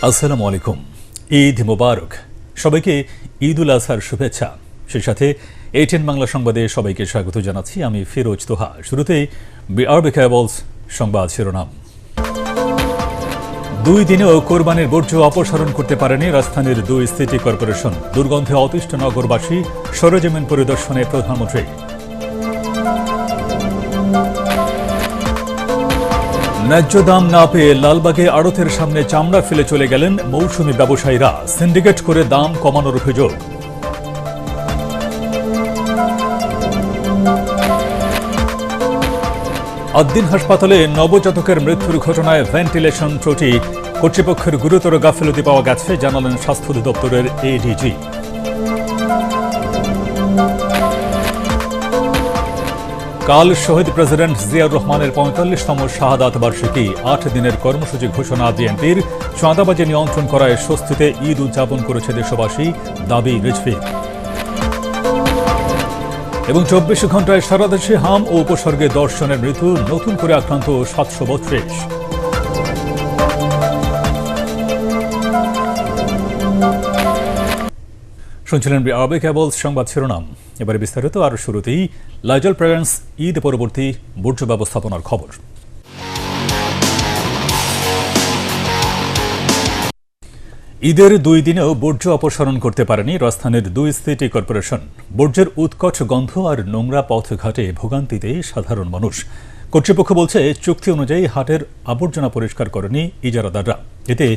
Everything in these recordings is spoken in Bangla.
আসসালামু আলাইকুম। ঈদ মোবারক। সবাইকে ঈদ উল আজহার শুভেচ্ছা। সেই সাথে এটিএন বাংলা সংবাদে সবাইকে স্বাগত জানাচ্ছি। আমি ফিরোজ তোহা। শুরুতেই বিআরবি কেবলস সংবাদ শিরোনাম। 2 দিনেও কোরবানির বর্জ্য অপসারণ করতে পারেনি রাজধানীর 2 সিটি কর্পোরেশন। দুর্গন্ধে অতিষ্ঠ নগরবাসী, সরেজমিন পরিদর্শনে প্রধানমন্ত্রী। ন্যায্য দাম না পেয়ে লালবাগে আড়তের সামনে চামড়া ফেলে চলে গেলেন মৌসুমী ব্যবসায়ীরা। সিন্ডিকেট করে দাম কমানোর অভিযোগ। আদ্দিন হাসপাতালে নবজাতকের মৃত্যুর ঘটনায় ভেন্টিলেশন ত্রুটি, কর্তৃপক্ষের গুরুতর গাফিলতি পাওয়া গেছে, জানালেন স্বাস্থ্য অধিদপ্তরের এডিজি। কাল শহীদ প্রেসিডেন্ট জিয়াউর রহমানের ৪৫তম শাহাদাত বার্ষিকী। ৮ দিনের কর্মসূচি ঘোষণা বিএনপির। চাঁদাবাজি নিয়ন্ত্রণ করায় স্বস্তিতে ঈদ উদযাপন করেছে দেশবাসী, দাবি রিজভীর। এবং ২৪ ঘণ্টায় সারা দেশে হাম ও উপসর্গে ১০ জনের মৃত্যু, নতুন করে আক্রান্ত ৭৩২। শুনছিলেন বিআরবি কেবলস সংবাদ শিরোনাম। এবারে বিস্তারিত। আর শুরুতেই লাইজল প্রেভেন্স ঈদ পরবর্তী বর্জ্য ব্যবস্থাপনার খবর। ঈদের 2 দিনেও বর্জ্য অপসারণ করতে পারেনি রাজধানীর 2 সিটি কর্পোরেশন। বর্জ্যের উৎকট গন্ধ আর নোংরা পথঘাটে ভোগান্তিতে সাধারণ মানুষ। কর্তৃপক্ষ বলছে, চুক্তি অনুযায়ী হাটের আবর্জনা পরিষ্কার করেনি ইজারাদাররা। এতে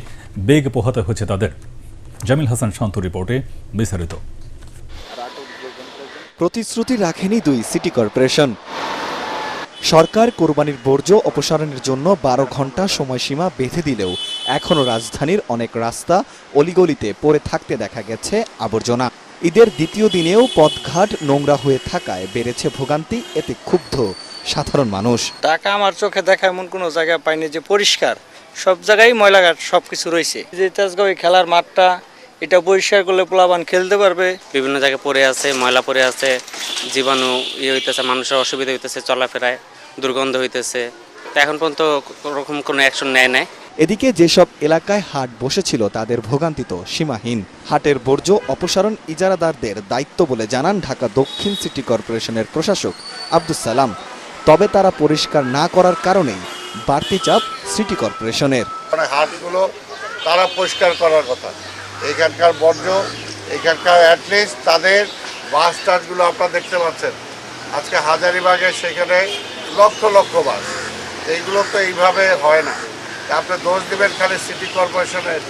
বেগ পোহাতে হচ্ছে তাদের। জামিল হাসান শান্ত রিপোর্টে বিস্তারিত। প্রতিশ্রুতি রাখেনি 2 সিটি কর্পোরেশন। সরকার কোরবানির বর্জ্য অপসারণের জন্য 12 ঘণ্টা সময়সীমা বেঁধে দিলেও এখনও রাজধানীর অনেক রাস্তা অলিগলিতে পড়ে থাকতে দেখা গেছে আবর্জনা। ঈদের দ্বিতীয় দিনেও পথঘাট নোংরা হয়ে থাকায় বেড়েছে ভোগান্তি। এতে ক্ষুব্ধ সাধারণ মানুষ। ঢাকা আমার চোখে দেখা এমন কোনো জায়গা পাইনি যে পরিষ্কার। সব জায়গায় ময়লাঘাট সবকিছু রয়েছে। যে তেজগাঁও খেলার মাঠটা, এটা পরিষ্কার করলে পোলাপান খেলতে পারবে। বিভিন্ন জায়গায় পড়ে আছে, ময়লা পড়ে আছে, জীবাণু হইতেছে, মানুষের অসুবিধা হইতেছে, চলাফেরায় দুর্গন্ধ হইতেছে। এখন পর্যন্ত ওরকম কোনো অ্যাকশন নেয় নাই। এদিকে যেসব এলাকায় হাট বসেছিল তাদের ভোগান্তি তো সীমাহীন। হাটের বর্জ্য অপসারণ ইজারাদারদের দায়িত্ব বলে জানান ঢাকা দক্ষিণ সিটি কর্পোরেশনের প্রশাসক আব্দুস সালাম। তবে তারা পরিষ্কার না করার কারণেই বাড়তি চাপ সিটি কর্পোরেশনের। হাটগুলো তারা পরিষ্কার করার কথা। এখানকার বর্জ্য, এখানকার অ্যাটলিস্ট তাদের বাস টাসগুলো আপনারা দেখতে পাচ্ছেন। আজকে হাজারীবাগে সেখানে লক্ষ লক্ষ বাস, এইগুলো তো এইভাবে হয় না। আপনি দোষ দেবেন খালি সিটি কর্পোরেশনের,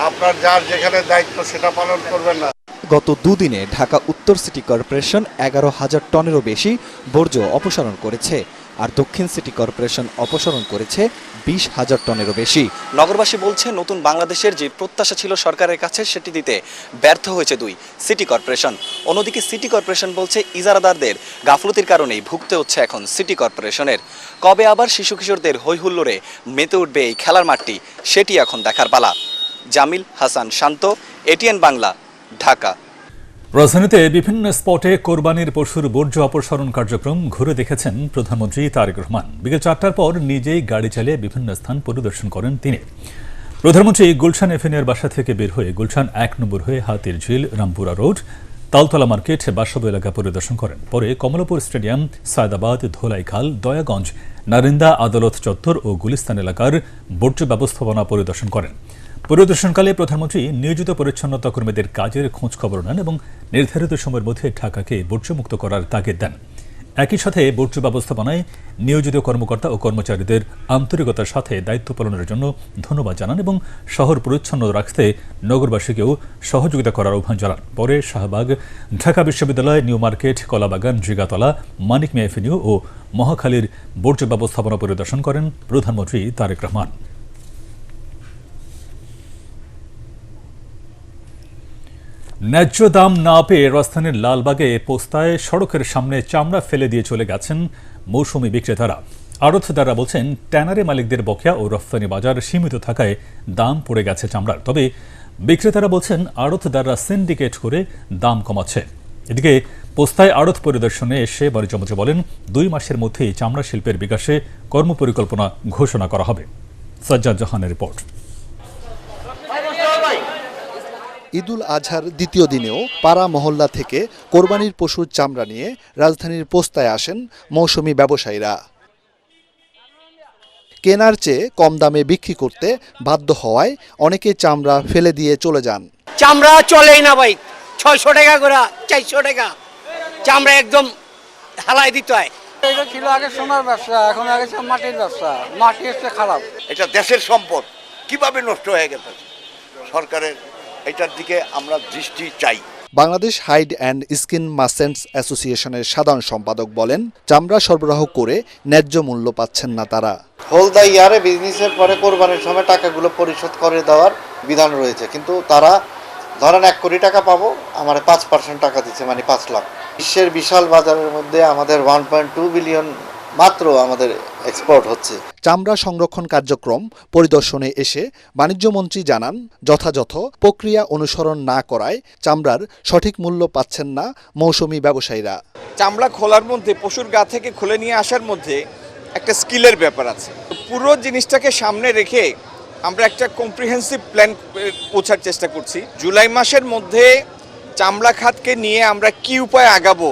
আপনার যার যেখানে দায়িত্ব সেটা পালন করবেন না। গত 2 দিনে ঢাকা উত্তর সিটি কর্পোরেশন 11,000 টনেরও বেশি বর্জ্য অপসারণ করেছে, আর দক্ষিণ সিটি কর্পোরেশন অপসারণ করেছে 20,000 টনেরও বেশি। নগরবাসী বলছে, নতুন বাংলাদেশের যে প্রত্যাশা ছিল সরকারের কাছে সেটি দিতে ব্যর্থ হয়েছে 2 সিটি কর্পোরেশন। অন্যদিকে সিটি কর্পোরেশন বলছে, ইজারাদারদের গাফলতির কারণেই ভুগতে হচ্ছে এখন সিটি কর্পোরেশনের। কবে আবার শিশু কিশোরদের হৈহুল্লোড়ে মেতে উঠবে এই খেলার মাঠটি, সেটি এখন দেখার পালা। জামিল হাসান শান্ত, এটিএন বাংলা, ঢাকা। রাজধানীতে বিভিন্ন স্পটে কোরবানির পশুর বর্জ্য অপসারণ কার্যক্রম ঘুরে দেখেছেন প্রধানমন্ত্রী তারেক রহমান। বিকেল 4টার পর নিজেই গাড়ি চালিয়ে বিভিন্ন স্থান পরিদর্শন করেন তিনি। প্রধানমন্ত্রী গুলশান এভিনিউর বাসা থেকে বের হয়ে গুলশান 1 নম্বর হয়ে হাতির ঝিল, রামপুরা রোড, তালতলা মার্কেট, বাসব এলাকা পরিদর্শন করেন। পরে কমলাপুর স্টেডিয়াম, সায়দাবাদ, ধোলাইখাল, দয়াগঞ্জ, নারিন্দা, আদালত চত্বর ও গুলিস্তান এলাকার বর্জ্য ব্যবস্থাপনা পরিদর্শন করেন। পরিদর্শনকালে প্রধানমন্ত্রী নিয়োজিত পরিচ্ছন্নতা কর্মীদের কাজের খোঁজ খবর নেন এবং নির্ধারিত সময়ের মধ্যে ঢাকাকে বর্জ্যমুক্ত করার তাগিদ দেন। একই সাথে বর্জ্য ব্যবস্থাপনায় নিয়োজিত কর্মকর্তা ও কর্মচারীদের আন্তরিকতার সাথে দায়িত্ব পালনের জন্য ধন্যবাদ জানান এবং শহর পরিচ্ছন্ন রাখতে নগরবাসীকেও সহযোগিতা করার আহ্বান জানান। পরে শাহবাগ, ঢাকা বিশ্ববিদ্যালয়, নিউ মার্কেট, কলাবাগান, জিগাতলা, মানিক মিয়া এভিনিউ ও মহাখালীর বর্জ্য ব্যবস্থাপনা পরিদর্শন করেন প্রধানমন্ত্রী তারেক রহমান। ন্যায্য দাম না পেয়ে রাজধানীর লালবাগে পোস্তায় সড়কের সামনে চামড়া ফেলে দিয়ে চলে গেছেন মৌসুমী বিক্রেতারা। আড়তদাররা বলছেন, ট্যানারি মালিকদের বকেয়া ও রফতানি বাজার সীমিত থাকায় দাম পড়ে গেছে চামড়ার। তবে বিক্রেতারা বলছেন, আড়তদাররা সিন্ডিকেট করে দাম কমাচ্ছে। এদিকে পোস্তায় আড়ত পরিদর্শনে এসে বাণিজ্যমন্ত্রী বলেন, 2 মাসের মধ্যেই চামড়া শিল্পের বিকাশে কর্মপরিকল্পনা ঘোষণা করা হবে। সাজ্জাদ জাহানের রিপোর্ট। ঈদুল আজহার দ্বিতীয় দিনেও পাড়া মহল্লা থেকে কোরবানির পশুর চামড়া নিয়ে রাজধানীর পোস্তায় আসেন মৌসুমি ব্যবসায়ীরা। কেনার চেয়ে কম দামে বিক্রি করতে বাধ্য হওয়ায় অনেকে চামড়া ফেলে দিয়ে চলে যান। চামড়া চলেই না ভাই, 600 টাকা করে, 400 টাকা চামড়া একদম হালাই দিতে হয়। এটা ছিল আগে সোনার ব্যবসা, এখন আগে মাটির ব্যবসা। মাটি হচ্ছে খারাপ। এটা দেশের সম্পদ কিভাবে নষ্ট হয়ে গেছে, সরকারের এটার দিকে আমরা দৃষ্টি চাই। Bangladesh hide and skin merchants অ্যাসোসিয়েশনের সাধারণ সম্পাদক বলেন, চামড়া সরবরাহ করে ন্যায্য মূল্য পাচ্ছেন না তারা। হোল দ্য ইয়ারে বিজনেসের পরে কোরবানির সময় টাকাগুলো পরিশোধ করে দেওয়ার বিধান রয়েছে, কিন্তু তারা ধরেন 1 কোটি টাকা পাবো, আমার 5% টাকা দিচ্ছে, মানে 5 লাখ। বিশ্বের বিশাল বাজারের মধ্যে আমাদের 1.2 বিলিয়ন মাত্র আমাদের এক্সপোর্ট হচ্ছে। চামড়া সংরক্ষণ কার্যক্রম পরিদর্শনে এসে বাণিজ্যমন্ত্রী জানান, যথাযথ প্রক্রিয়া অনুসরণ না করায় চামড়ার সঠিক মূল্য পাচ্ছেন না মৌসুমি ব্যবসায়ীরা। চামড়া খোলার মধ্যে, পশুর গা থেকে খুলে নিয়ে আসার মধ্যে একটা স্কিলের ব্যাপার আছে। পুরো জিনিসটাকে সামনে রেখে আমরা একটা কম্প্রিহেন্সিভ প্ল্যান পৌঁছার চেষ্টা করছি। জুলাই মাসের মধ্যে চামড়া খাতকে নিয়ে আমরা কি উপায়ে আগাবো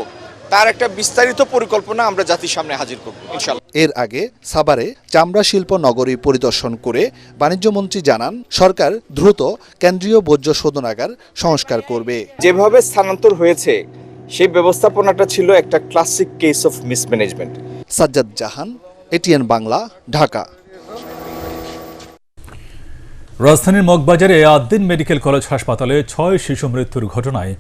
তার একটা বিস্তারিত পরিকল্পনা আমরা জাতির সামনে হাজির করব ইনশাআল্লাহ। এর আগে সাভারে চামড়া শিল্প নগরী পরিদর্শন করে বাণিজ্যমন্ত্রী জানান, সরকার দ্রুত কেন্দ্রীয় বর্জ্য শোধনাগার সংস্কার করবে। যেভাবে স্থানান্তর হয়েছে সেই ব্যবস্থাপনাটা ছিল একটা classic case of mismanagement. Sajjad Jahan, ATN Bangla, Dhaka. রাজধানীর মগবাজারে আদ্দিন মেডিকেল কলেজ হাসপাতালে 6 শিশু মৃত্যুর ঘটনায়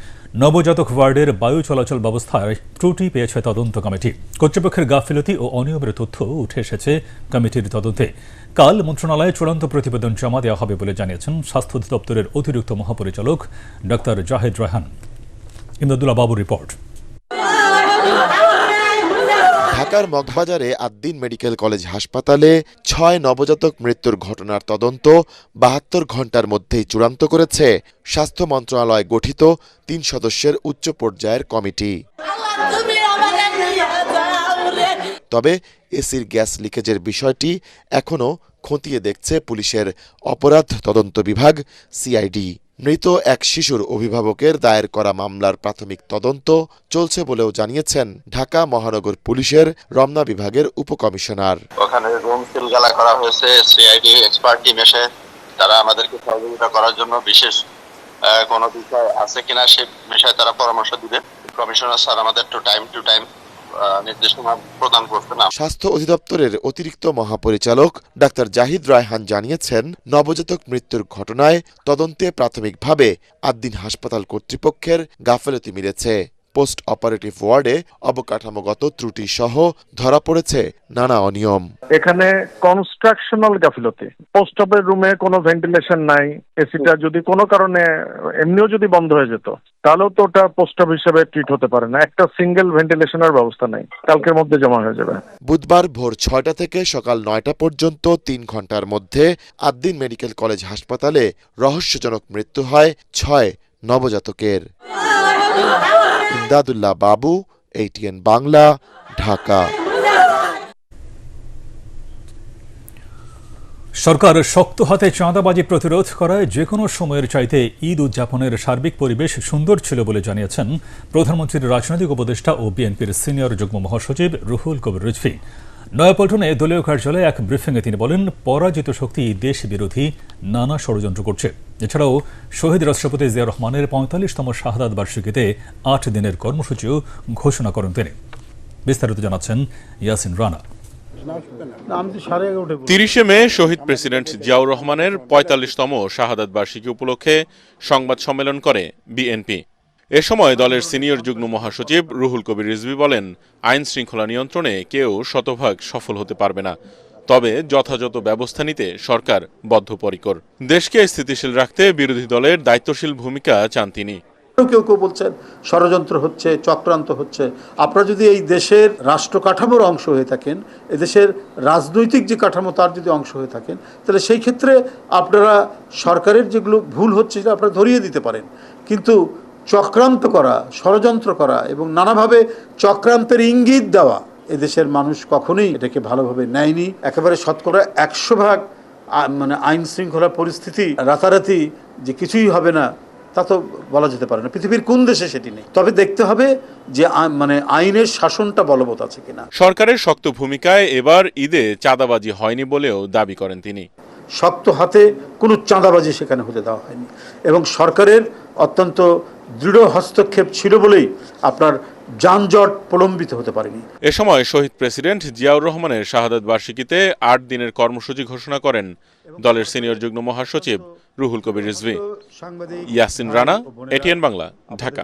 নবজাতক ওয়ার্ডের বায়ু চলাচল ব্যবস্থায় ত্রুটি পেয়েছে তদন্ত কমিটি। কর্তৃপক্ষের গাফিলতি ও অনিয়মের তথ্য উঠে এসেছে কমিটির তদন্তে। কাল মন্ত্রণালয়ে চূড়ান্ত প্রতিবেদন জমা দেওয়া হবে বলে জানিয়েছেন স্বাস্থ্য অধিদপ্তরের অতিরিক্ত মহাপরিচালক ডাক্তার জাহিদ রায়হান। ইমদাদুল্লাহ বাবুর রিপোর্ট। ঢাকার মগবাজারে আদ্দিন মেডিকেল কলেজ হাসপাতালে 6 নবজাতক মৃত্যুর ঘটনার তদন্ত 72 ঘণ্টার মধ্যেই চূড়ান্ত করেছে স্বাস্থ্য মন্ত্রণালয় গঠিত 3 সদস্যের উচ্চ পর্যায়ের কমিটি। তবে এসির গ্যাস লিকেজের বিষয়টি এখনও খতিয়ে দেখছে পুলিশের অপরাধ তদন্ত বিভাগ সিআইডি। মৃত এক শিশুর অভিভাবকের দায়ের করা মামলার প্রাথমিক তদন্ত চলছে বলেও জানিয়েছেন ঢাকা মহানগর পুলিশের রমনা বিভাগের উপকমিশনার। ওখানে রুম সিলগালা করা হয়েছে, সিআইডি এক্সপার্ট টিম এসে তারা আমাদেরকে সহযোগিতা করার জন্য বিশেষ কোনো বিষয় আছে কিনা সে বিষয়ে তারা পরামর্শ দিবে। কমিশনার স্যার আমাদের টু টাইম নির্দেশনা প্রদান করছেন। স্বাস্থ্য অধিদপ্তরের অতিরিক্ত মহাপরিচালক ডাক্তার জাহিদ রায়হান জানিয়েছেন, নবজাতক মৃত্যুর ঘটনায় তদন্তে প্রাথমিকভাবে আদ্দিন হাসপাতাল কর্তৃপক্ষের গাফেলতি মিলেছে। পোস্ট অপারেটিভ ওয়ার্ডে অবকাঠামোগত ত্রুটি সহ ধরা পড়েছে নানা অনিয়ম। এখানে কনস্ট্রাকশনাল গাফিলতি, পোস্ট অপের রুমে কোনো ভেন্টিলেশন নাই, এসিটা যদি কোনো কারণে এমনিও যদি বন্ধ হয়ে যেত তাহলেও তো ওটা পোস্ট অপ হিসেবে ট্রিট হতে পারে না। একটা সিঙ্গেল ভেন্টিলেশনের ব্যবস্থা নাই, কালকের মধ্যে জমা হয়ে যাবে। বুধবার ভোর 6টা থেকে সকাল 9টা পর্যন্ত 3 ঘণ্টার মধ্যে আদ্দিন মেডিকেল কলেজ হাসপাতালে রহস্যজনক মৃত্যু হয় 6 নবজাতকের। ইমদাদুল্লাহ বাবু, এটিএন বাংলা, ঢাকা। সরকার শক্ত হাতে চাঁদাবাজি প্রতিরোধ করায় যে কোনো সময়ের চাইতে ঈদ উদযাপনের সার্বিক পরিবেশ সুন্দর ছিল বলে জানিয়েছেন প্রধানমন্ত্রীর রাজনৈতিক উপদেষ্টা ও বিএনপির সিনিয়র যুগ্ম মহাসচিব রুহুল কবির রিজভী। নয়াপল্টনে দলীয় কার্যালয়ে এক ব্রিফিংয়ে তিনি বলেন, পরাজিত শক্তি দেশ বিরোধী নানা ষড়যন্ত্র করছে। এছাড়াও শহীদ রাষ্ট্রপতি জিয়া রহমানের 45তম শাহাদাত বার্ষিকীতে 8 দিনের কর্মসূচিও ঘোষণা করেন তিনি। বিস্তারিত জানাচ্ছেন ইয়াসিন রানা। 30শে মে শহীদ প্রেসিডেন্ট জিয়াউর রহমানের 45তম শাহাদাত বার্ষিকী উপলক্ষে সংবাদ সম্মেলন করে বিএনপি। এ সময় দলের সিনিয়র যুগ্ম মহাসচিব রুহুল কবির রিজভী বলেন, আইন শৃঙ্খলা নিয়ন্ত্রণে কেউ শতভাগ সফল হতে পারবে না, তবে যথাযথ ব্যবস্থা নিতে সরকার বদ্ধপরিকর। দেশকে স্থিতিশীল রাখতে বিরোধী দলের দায়িত্বশীল ভূমিকা চান তিনি। কেউ কেউ বলছেন ষড়যন্ত্র হচ্ছে, চক্রান্ত হচ্ছে। আপনারা যদি এই দেশের রাষ্ট্র কাঠামোর অংশ হয়ে থাকেন, এদেশের রাজনৈতিক যে কাঠামো তার যদি অংশ হয়ে থাকেন, তাহলে সেই ক্ষেত্রে আপনারা সরকারের যেগুলো ভুল হচ্ছে সেটা আপনারা ধরিয়ে দিতে পারেন। কিন্তু চক্রান্ত করা, ষড়যন্ত্র করা এবং নানাভাবে চক্রান্তের ইঙ্গিত দেওয়া এদেশের মানুষ কখনোই এটাকে ভালোভাবে নেয়নি। একেবারে শতকরা 100% মানে আইন শৃঙ্খলা পরিস্থিতি রাতারাতি যে কিছুই হবে না তা তো বলা যেতে পারে না, পৃথিবীর কোন দেশে সেটি নেই। তবে দেখতে হবে যে মানে আইনের শাসনটা বলবৎ আছে কিনা। সরকারের শক্ত ভূমিকায় এবার ঈদে চাঁদাবাজি হয়নি বলেও দাবি করেন তিনি। শক্ত হাতে কোনো চাঁদাবাজি সেখানে হতে দেওয়া হয়নি এবং সরকারের অত্যন্ত দৃঢ় হস্তক্ষেপ ছিল বলেই আপনার যানজট প্রলম্বিত হতে পারেনি। এ সময় শহীদ প্রেসিডেন্ট জিয়াউর রহমানের শাহাদাত বার্ষিকীতে 8 দিনের কর্মসূচি ঘোষণা করেন দলের সিনিয়র যুগ্ম মহাসচিব রুহুল কবির রিজভী। ইয়াসিন রানা, এটিএন বাংলা, ঢাকা।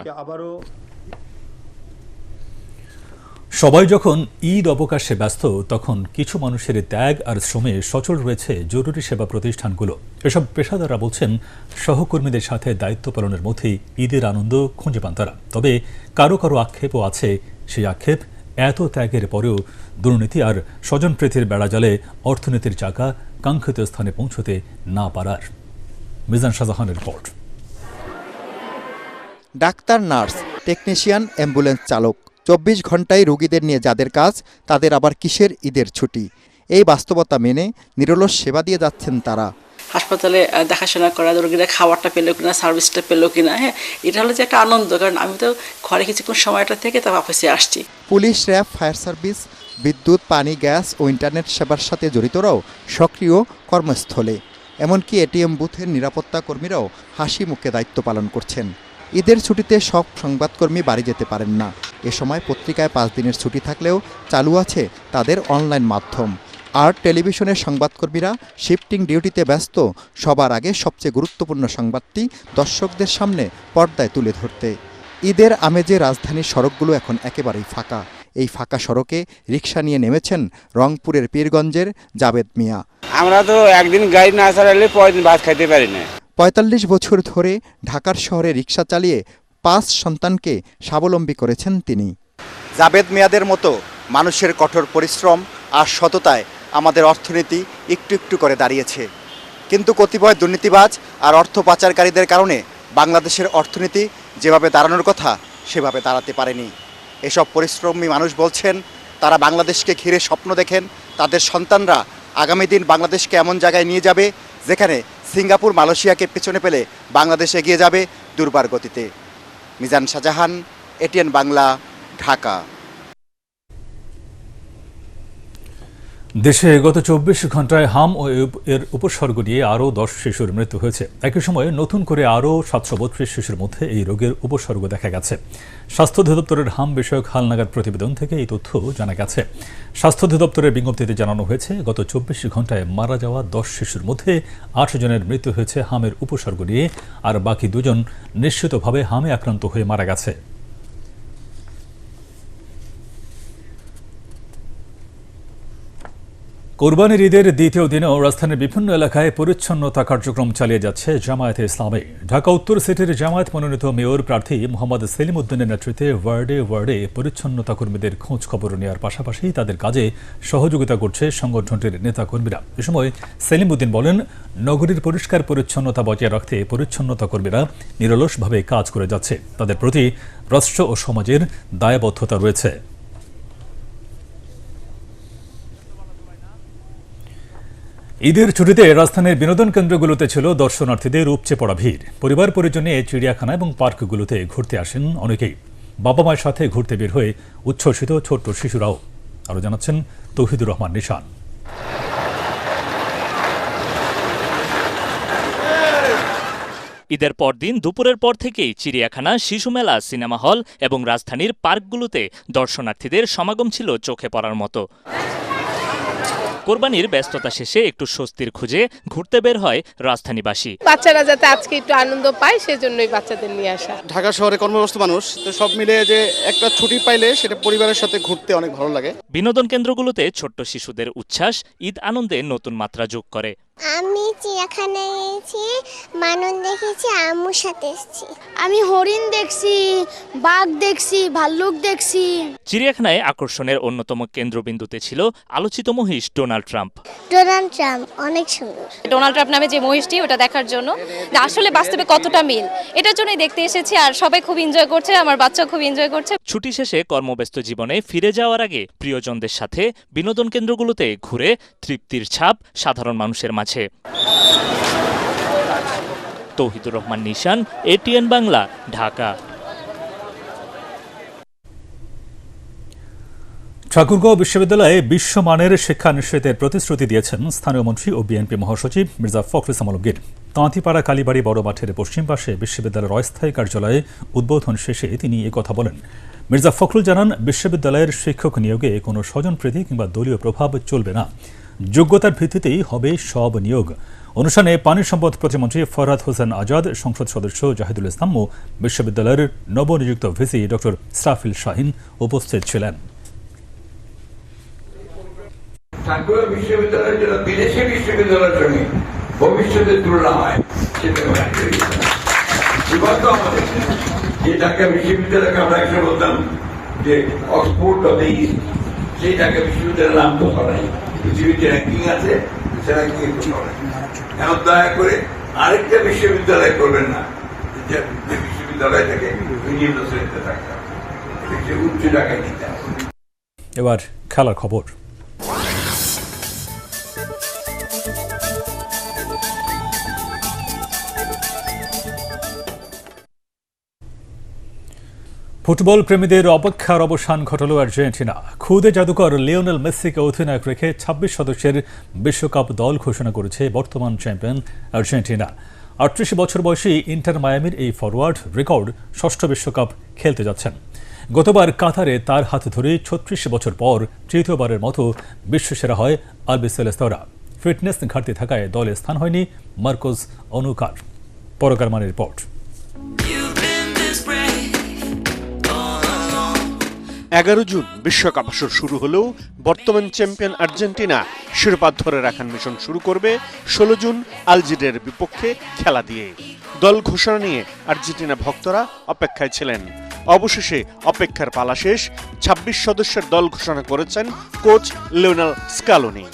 সবাই যখন ঈদ অবকাশে ব্যস্ত, তখন কিছু মানুষের ত্যাগ আর শ্রমে সচল রয়েছে জরুরি সেবা প্রতিষ্ঠানগুলো। এসব পেশাদাররা বলছেন, সহকর্মীদের সাথে দায়িত্ব পালনের মধ্যেই ঈদের আনন্দ খুঁজে পান তারা। তবে কারো কারো আক্ষেপও আছে, সেই আক্ষেপ এত ত্যাগের পরেও দুর্নীতি আর স্বজনপ্রীতির বেড়াজালে অর্থনীতির চাকা কাঙ্ক্ষিত স্থানে পৌঁছতে না পারার। মিজান শাহজাহানের report. Doctor, nurse, technician, ambulance চালক, 24 ঘন্টায় রোগীদের নিয়ে যাদের কাজ, তাদের আবার কিসের ঈদের ছুটি? এই বাস্তবতা মেনে নিরলস সেবা দিয়ে যাচ্ছেন তারা। হাসপাতালে দেখাশোনা করা, রোগীরা খাবারটা পেলো কিনা, সার্ভিসটা পেলো কিনা, হ্যাঁ, এটা হলো যে একটা আনন্দ। কারণ আমি তো ঘরে কিছুক্ষণ সময়টা থেকে তার অফিসে আসছি। পুলিশ, র্যাব, ফায়ার সার্ভিস, বিদ্যুৎ, পানি, গ্যাস ও ইন্টারনেট সেবার সাথে জড়িতরাও সক্রিয় কর্মস্থলে। এমনকি এটিএম বুথের নিরাপত্তা কর্মীরাও হাসি মুখে দায়িত্ব পালন করছেন। ঈদের ছুটিতে সব সংবাদকর্মী বাড়ি যেতে পারেন না। এ সময় পত্রিকায় 5 দিনের ছুটি থাকলেও চালু আছে তাদের অনলাইন মাধ্যম। আর টেলিভিশনের সংবাদকর্মীরা শিফটিং ডিউটিতে ব্যস্ত, সবার আগে সবচেয়ে গুরুত্বপূর্ণ সংবাদটি দর্শকদের সামনে পর্দায় তুলে ধরতে। ঈদের আমেজে রাজধানীর সড়কগুলো এখন একেবারেই ফাঁকা। এই ফাঁকা সড়কে রিকশা নিয়ে নেমেছেন রংপুরের পীরগঞ্জের জাবেদ মিয়া। আমরা তো একদিন গাড়ি না চালালে পরের দিন ভাত খাইতে পারি না। 45 বছর ধরে ঢাকার শহরে রিকশা চালিয়ে 5 সন্তানকে স্বাবলম্বী করেছেন তিনি। জাবেদ মিয়াদের মতো মানুষের কঠোর পরিশ্রম আর সততায় আমাদের অর্থনীতি একটু একটু করে দাঁড়িয়েছে। কিন্তু কতিপয় দুর্নীতিবাজ আর অর্থ পাচারকারীদের কারণে বাংলাদেশের অর্থনীতি যেভাবে দাঁড়ানোর কথা সেভাবে দাঁড়াতে পারেনি। এসব পরিশ্রমী মানুষ বলছেন, তারা বাংলাদেশকে ঘিরে স্বপ্ন দেখেন তাদের সন্তানরা আগামী দিন বাংলাদেশকে এমন জায়গায় নিয়ে যাবে যেখানে সিঙ্গাপুর, মালয়েশিয়াকে পেছনে ফেলে বাংলাদেশ এগিয়ে যাবে দুর্বার গতিতে। মিজান শাহজাহান, এটিএন বাংলা, ঢাকা। দেশে গত 24 ঘন্টায় হাম ও এর উপসর্গ নিয়ে আরও 10 শিশুর মৃত্যু হয়েছে। একই সময়ে নতুন করে আরও 732 শিশুর মধ্যে এই রোগের উপসর্গ দেখা গেছে। স্বাস্থ্য অধিদপ্তরের হাম বিষয়ক হালনাগাদ প্রতিবেদন থেকে এই তথ্য জানা গেছে। স্বাস্থ্য অধিদপ্তরের বিজ্ঞপ্তিতে জানানো হয়েছে, গত 24 ঘন্টায় মারা যাওয়া 10 শিশুর মধ্যে 8 জনের মৃত্যু হয়েছে হামের উপসর্গ নিয়ে, আর বাকি 2 জন নিশ্চিতভাবে হামে আক্রান্ত হয়ে মারা গেছে। কোরবানির ঈদের দ্বিতীয় দিনেও রাজধানীর বিভিন্ন এলাকায় পরিচ্ছন্নতা কার্যক্রম চালিয়ে যাচ্ছে জামায়াতে ইসলামী। ঢাকা উত্তর সিটির জামায়াত মনোনীত মেয়র প্রার্থী মোহাম্মদ সেলিম উদ্দিনের নেতৃত্বে ওয়ার্ডে ওয়ার্ডে পরিচ্ছন্নতা কর্মীদের খোঁজ খবর নেওয়ার পাশাপাশি তাদের কাজে সহযোগিতা করছে সংগঠনটির নেতাকর্মীরা। এ সময় সেলিম উদ্দিন বলেন, নগরীর পরিষ্কার পরিচ্ছন্নতা বজায় রাখতে পরিচ্ছন্নতা কর্মীরা নিরলসভাবে কাজ করে যাচ্ছে। তাদের প্রতি রাষ্ট্র ও সমাজের দায়বদ্ধতা রয়েছে। ঈদের ছুটিতে রাজধানীর বিনোদন কেন্দ্রগুলোতে ছিল দর্শনার্থীদের উপচে পড়া ভিড়। পরিবার পরিজন নিয়ে চিড়িয়াখানা এবং পার্কগুলোতে ঘুরতে আসেন অনেকেই। বাবা মায়ের সাথে ঘুরতে বের হয়ে উচ্ছ্বসিত ছোট্ট শিশুরাও। আরও জানাচ্ছেন তৌহিদুর রহমান নিশান। ঈদের পরদিন দুপুরের পর থেকেই চিড়িয়াখানা, শিশু মেলা, সিনেমা হল এবং রাজধানীর পার্কগুলোতে দর্শনার্থীদের সমাগম ছিল চোখে পড়ার মতো। কোরবানির ব্যস্ততা শেষে একটু স্বস্তির খুঁজে ঘুরতে বের হয় রাজধানীবাসী। বাচ্চারা যাতে আজকে একটু আনন্দ পায় সেজন্যই বাচ্চাদের নিয়ে আসা। ঢাকা শহরে কর্মব্যস্ত মানুষ, তো সব মিলে যে একটা ছুটি পাইলে সেটা পরিবারের সাথে ঘুরতে অনেক ভালো লাগে। বিনোদন কেন্দ্রগুলোতে ছোট্ট শিশুদের উচ্ছ্বাস ঈদ আনন্দে নতুন মাত্রা যোগ করে। আমি চিড়িয়াখানায় গেছি, মানুষ দেখেছি, আম্মুর সাথে এসেছি। আমি হরিণ দেখছি, বাঘ দেখছি, ভাল্লুক দেখছি। চিড়িয়াখানায় আকর্ষণের অন্যতম কেন্দ্রবিন্দুতে ছিল আলোচিত মহিষ ডোনাল্ড ট্রাম্প। ডোনাল্ড ট্রাম্প অনেক সুন্দর। ডোনাল্ড ট্রাম্প নামে যে মহিষটি, ওটা দেখার জন্য আসলে বাস্তবে কতটা মিল, এটার জন্যই দেখতে এসেছি। আর সবাই খুব এনজয় করছে, আমার বাচ্চা খুব এনজয় করছে। ছুটি শেষে কর্মব্যস্ত জীবনে ফিরে যাওয়ার আগে প্রিয়জনদের সাথে বিনোদন কেন্দ্রগুলোতে ঘুরে তৃপ্তির ছাপ সাধারণ মানুষের মাঝে। তৌহিদুর রহমান নিশান, ATN বাংলা, ঢাকা। ঠাকুরগাঁও বিশ্ববিদ্যালয়ে বিশ্বমানের শিক্ষা নিশ্চিতের প্রতিশ্রুতি দিয়েছেন স্থানীয় মন্ত্রী ও বিএনপি মহাসচিব মির্জা ফখরুল ইসলাম আলমগীর। তাঁতিপাড়া কালীবাড়ি বড় মাঠের পশ্চিম পাশে বিশ্ববিদ্যালয়ের অস্থায়ী কার্যালয়ে উদ্বোধন শেষে তিনি একথা বলেন। মির্জা ফখরুল জানান, বিশ্ববিদ্যালয়ের শিক্ষক নিয়োগে কোনো স্বজনপ্রীতি কিংবা দলীয় প্রভাব চলবে না, যোগ্যতার ভিত্তিতেই হবে সব নিয়োগ। অনুষ্ঠানে পানি সম্পদ প্রতিমন্ত্রী ফরহাদ হোসেন আজাদ, সংসদ সদস্য জাহিদুল ইসলাম ও বিশ্ববিদ্যালয়ের নবনিযুক্ত ভিসি ডক্টর ইসরাফিল শাহিন উপস্থিত ছিলেন। ঠাকুরগাঁও বিশ্ববিদ্যালয়ের জন্য বিদেশি বিশ্ববিদ্যালয়ের সঙ্গে ভবিষ্যতের তুলনা হয়, সেটা আমাদের যে ঢাকা বিশ্ববিদ্যালয়কে আমরা একসাথে বলতাম যে অক্সফোর্ড অফ দ্য ইস্ট, সেই ঢাকা বিশ্ববিদ্যালয়ের নাম তো করাই, পৃথিবীর যে র্যাঙ্কিং আছে সে র্যাঙ্কিং এখন দয়া করে আরেকটা বিশ্ববিদ্যালয় করবেন না, যে বিশ্ববিদ্যালয় থেকে নিম্ন শ্রেণীতে থাকতে হবে, উচ্চ টাকায় নিতে হবে। এবার খেলার খবর। ফুটবল প্রেমীদের অপেক্ষার অবসান ঘটাল আর্জেন্টিনা। খুদে জাদুকর লিওনেল মেসিকে অধিনায়ক রেখে ২৬ সদস্যের বিশ্বকাপ দল ঘোষণা করেছে বর্তমান চ্যাম্পিয়ন আর্জেন্টিনা। ৩৮ বছর বয়সী ইন্টার মায়ামির এই ফরওয়ার্ড রেকর্ড ষষ্ঠ বিশ্বকাপ খেলতে যাচ্ছেন। গতবার কাতারে তার হাত ধরে ৩৬ বছর পর তৃতীয়বারের মতো বিশ্বসেরা হয় আলবিসেলেস্তারা। ফিটনেস ঘাটতি থাকায় দলে স্থান হয়নি মার্কোস অনুকার। পরকারমানের রিপোর্ট। ১১ জুন বিশ্বকাপ আসর শুরু হলেও বর্তমান চ্যাম্পিয়ন আর্জেন্টিনা শিরোপা ধরে রাখার মিশন শুরু করবে ১৬ জুন আলজেরিয়ার বিপক্ষে খেলা দিয়ে। দল ঘোষণা নিয়ে আর্জেন্টিনা ভক্তরা অপেক্ষায় ছিলেন। অবশেষে অপেক্ষার পালা শেষ। ২৬ সদস্যের দল ঘোষণা করেছেন কোচ লিওনেল স্কালোনি।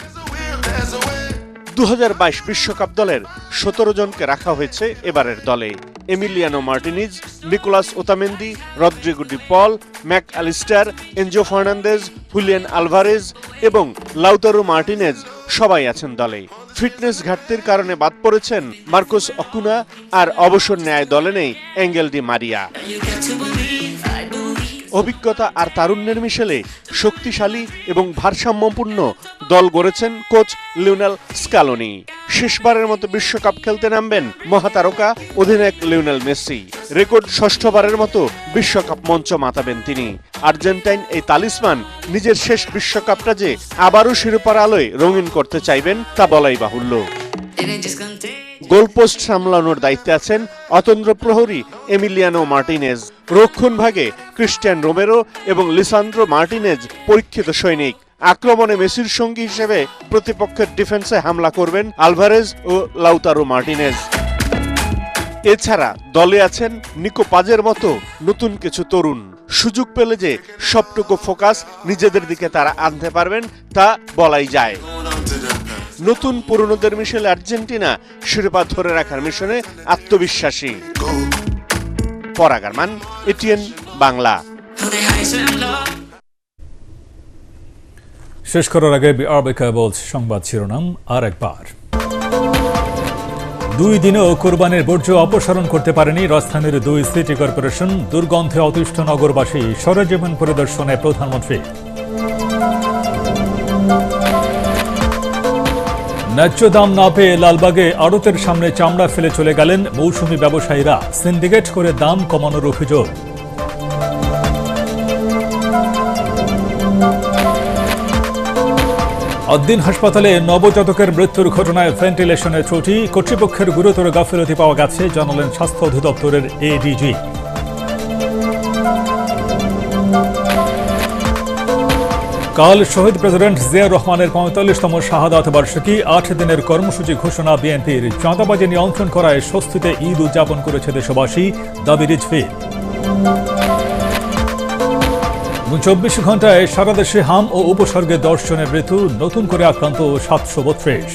২০২২ বিশ্বকাপ দলের ১৭ জনকে রাখা হয়েছে এবারের দলে। Emiliano Martinez, Nicolas Otamendi, Rodrigo De Paul, Mac Allister, Enzo Fernandez, Julian Alvarez এবং লাউতারো মার্টিনেজ সবাই আছেন দলে। ফিটনেস ঘাটতির কারণে বাদ পড়েছেন মার্কোস অকুনা, আর অবসর নেয় দলে নেই অ্যাঙ্গেল ডি মারিয়া। অভিজ্ঞতা আর তারুণ্যের মিশেলে শক্তিশালী এবং ভারসাম্যপূর্ণ দল গড়েছেন কোচ লিওনেল স্কালোনি। শেষবারের মতো বিশ্বকাপ খেলতে নামবেন মহাতারকা অধিনায়ক লিওনেল মেসি। রেকর্ড ষষ্ঠবারের মতো বিশ্বকাপ মঞ্চ মাতাবেন তিনি। আর্জেন্টাইন এই তালিসমান নিজের শেষ বিশ্বকাপটা যে আবারও শিরোপার আলোয় রঙিন করতে চাইবেন তা বলাই বাহুল্য। গোলপোস্ট সামলানোর দায়িত্বে আছেন অতন্দ্র প্রহরী এমিলিয়ানো মার্টিনেজ। রক্ষণ ভাগে ক্রিস্টিয়ান রোমেরো এবং লিসান্দ্রো মার্টিনেজ পরীক্ষিত সৈনিক। আক্রমণে মেসির সঙ্গী হিসেবে প্রতিপক্ষের ডিফেন্সে হামলা করবেন আলভারেজ ও লাউতারো মার্টিনেজ। এছাড়া দলে আছেন নিকো পাজের মতো নতুন কিছু তরুণ। সুযোগ পেলে যে সবটুকু ফোকাস নিজেদের দিকে তারা আনতে পারবেন তা বলাই যায়। নতুন পুরনোদের মিশেলে আর্জেন্টিনা শিরোপা ধরে রাখার মিশনে আত্মবিশ্বাসী। পরাগ আরমান, এটিএন বাংলা। শেষ করার আগে সংবাদ শিরোনাম আর একবার। 2 দিনেও কোরবানির বর্জ্য অপসারণ করতে পারেনি রাজধানীর 2 সিটি কর্পোরেশন। দুর্গন্ধে অতিষ্ঠ নগরবাসী। সরেজমিন পরিদর্শনে প্রধানমন্ত্রী। ন্যায্য দাম না পেয়ে লালবাগে আড়তের সামনে চামড়া ফেলে চলে গেলেন মৌসুমী ব্যবসায়ীরা। সিন্ডিকেট করে দাম কমানোর অভিযোগ। অদ্দিন হাসপাতালে নবজাতকের মৃত্যুর ঘটনায় ভেন্টিলেশনের ত্রুটি। কর্তৃপক্ষের গুরুতর গাফিলতি পাওয়া গেছে, জানালেন স্বাস্থ্য অধিদপ্তরের এডিজি। কাল শহীদ প্রেসিডেন্ট জিয়াউর রহমানের ৪৫তম শাহাদাত বার্ষিকী। ৮ দিনের কর্মসূচি ঘোষণা বিএনপির। চাঁদাবাজি নিয়ন্ত্রণ করায় স্বস্তিতে ঈদ উদযাপন করেছে দেশবাসী, দাবি রিজভীর। ২৪ ঘণ্টায় সারা দেশে হাম ও উপসর্গে ১০ জনের মৃত্যু। নতুন করে আক্রান্ত ৭৩২।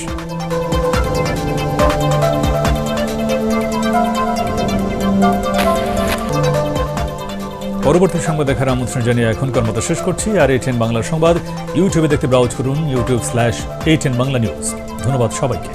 পরবর্তী সংবাদ দেখার আমন্ত্রণ জানিয়ে এখনকার মতো শেষ করছি। আর এটিএন বাংলার সংবাদ ইউটিউবে দেখতে ব্রাউজ করুন youtube/ATN বাংলা নিউজ। ধন্যবাদ সবাইকে।